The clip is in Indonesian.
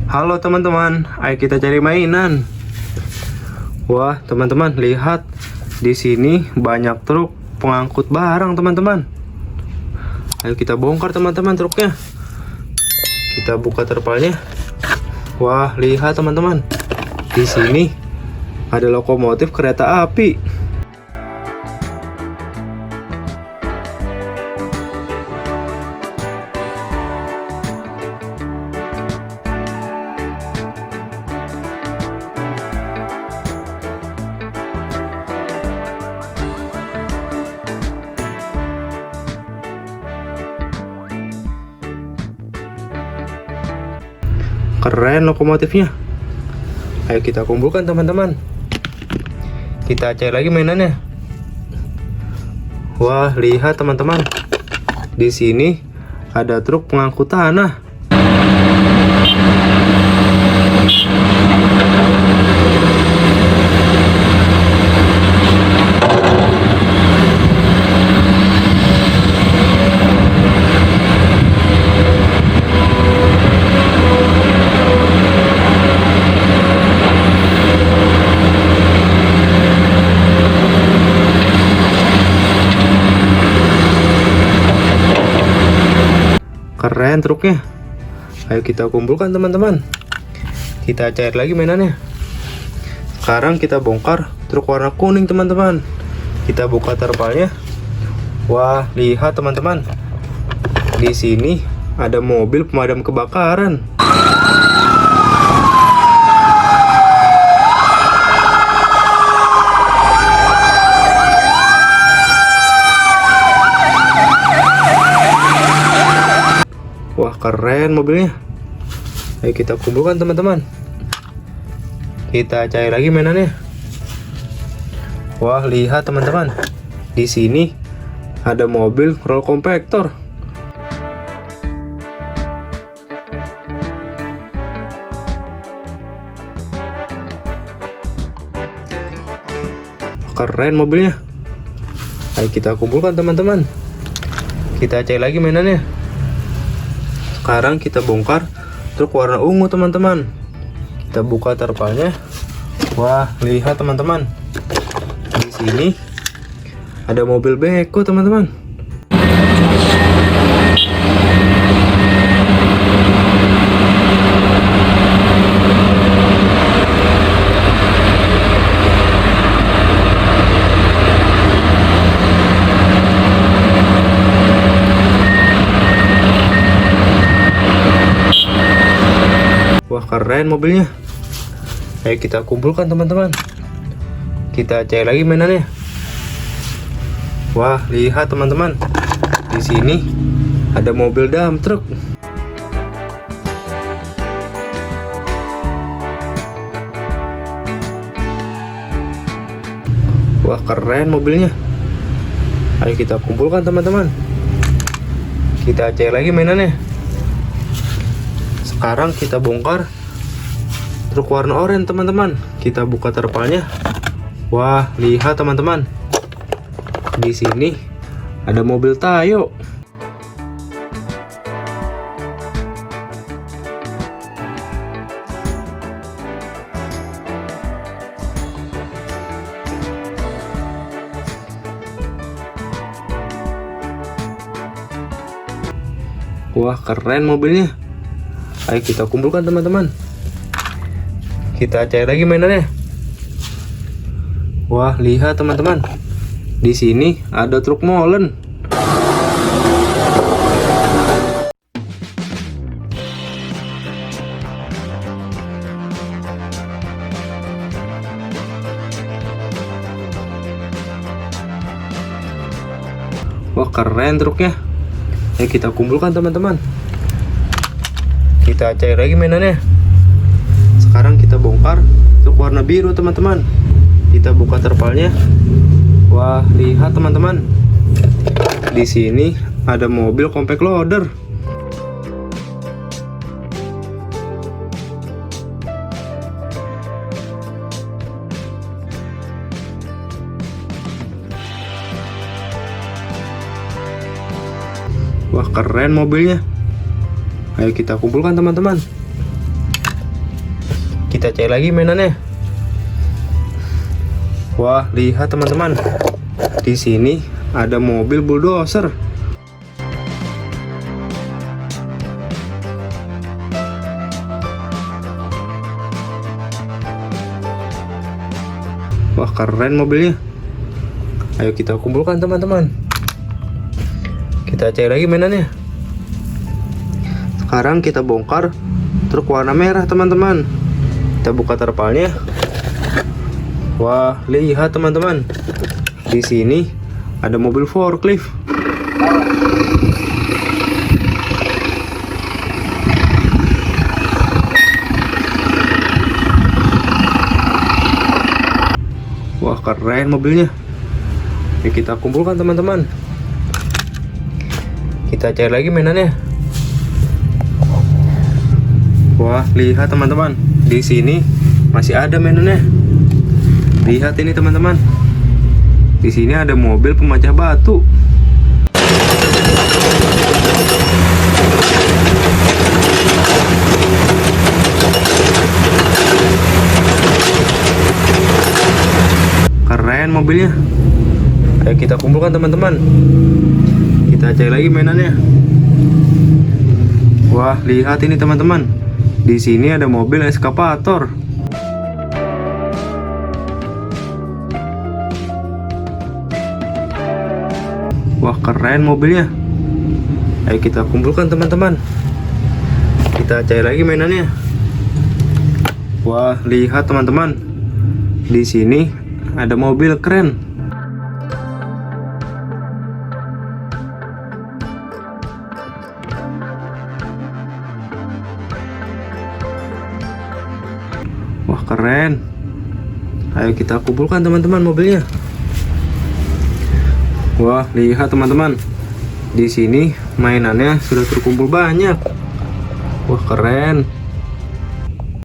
Halo teman-teman, ayo kita cari mainan. Wah, teman-teman, lihat. Di sini banyak truk pengangkut barang, teman-teman. Ayo kita bongkar, teman-teman, truknya. Kita buka terpalnya. Wah, lihat, teman-teman. Di sini ada lokomotif kereta api. Keren lokomotifnya. Ayo kita kumpulkan, teman-teman. Kita cari lagi mainannya. Wah, lihat, teman-teman. Di sini ada truk pengangkut tanah. Keren truknya. Ayo kita kumpulkan, teman-teman. Kita cari lagi mainannya. Sekarang kita bongkar truk warna kuning, teman-teman. Kita buka terpalnya. Wah, lihat, teman-teman. Di sini ada mobil pemadam kebakaran. Wah, keren mobilnya. Ayo kita kumpulkan, teman-teman. Kita cari lagi mainannya. Wah, lihat, teman-teman. Di sini ada mobil roll compactor. Keren mobilnya. Ayo kita kumpulkan, teman-teman. Kita cari lagi mainannya. Sekarang kita bongkar truk warna ungu, teman-teman. Kita buka terpalnya. Wah, lihat, teman-teman. Di sini ada mobil beko, teman-teman. Wah, keren mobilnya. Ayo kita kumpulkan, teman-teman. Kita cari lagi mainannya. Wah, lihat, teman-teman. Di sini ada mobil dump truck. Wah, keren mobilnya. Ayo kita kumpulkan, teman-teman. Kita cari lagi mainannya. Sekarang kita bongkar truk warna oranye, teman-teman. Kita buka terpalnya. Wah, lihat, teman-teman. Di sini ada mobil Tayo. Wah, keren mobilnya. Ayo kita kumpulkan, teman-teman. Kita cari lagi mainannya. Wah, lihat, teman-teman. Di sini ada truk molen. Wah, keren truknya. Ayo kita kumpulkan, teman-teman. Kita cari lagi mainannya. Sekarang kita bongkar truk warna biru, teman-teman. Kita buka terpalnya. Wah, lihat, teman-teman. Di sini ada mobil compact loader. Wah, keren mobilnya. Ayo kita kumpulkan, teman-teman. Kita cek lagi mainannya. Wah, lihat teman-teman. Di sini ada mobil bulldozer. Wah, keren mobilnya. Ayo kita kumpulkan teman-teman. Kita cek lagi mainannya. Sekarang kita bongkar truk warna merah teman-teman. Kita buka terpalnya. Wah, lihat teman-teman. Di sini ada mobil forklift. Wah, keren mobilnya. Yuk kita kumpulkan teman-teman. Kita cari lagi mainannya. Wah, lihat teman-teman. Di sini masih ada mainannya. Lihat ini teman-teman. Di sini ada mobil pemecah batu. Keren mobilnya. Ayo kita kumpulkan teman-teman. Kita cek lagi mainannya. Wah, lihat ini teman-teman. Di sini ada mobil eskavator. Wah, keren mobilnya. Ayo kita kumpulkan teman-teman. Kita cek lagi mainannya. Wah, lihat teman-teman. Di sini ada mobil keren. Wah, keren. Ayo kita kumpulkan teman-teman mobilnya. Wah, lihat teman-teman. Di sini mainannya sudah terkumpul banyak. Wah, keren.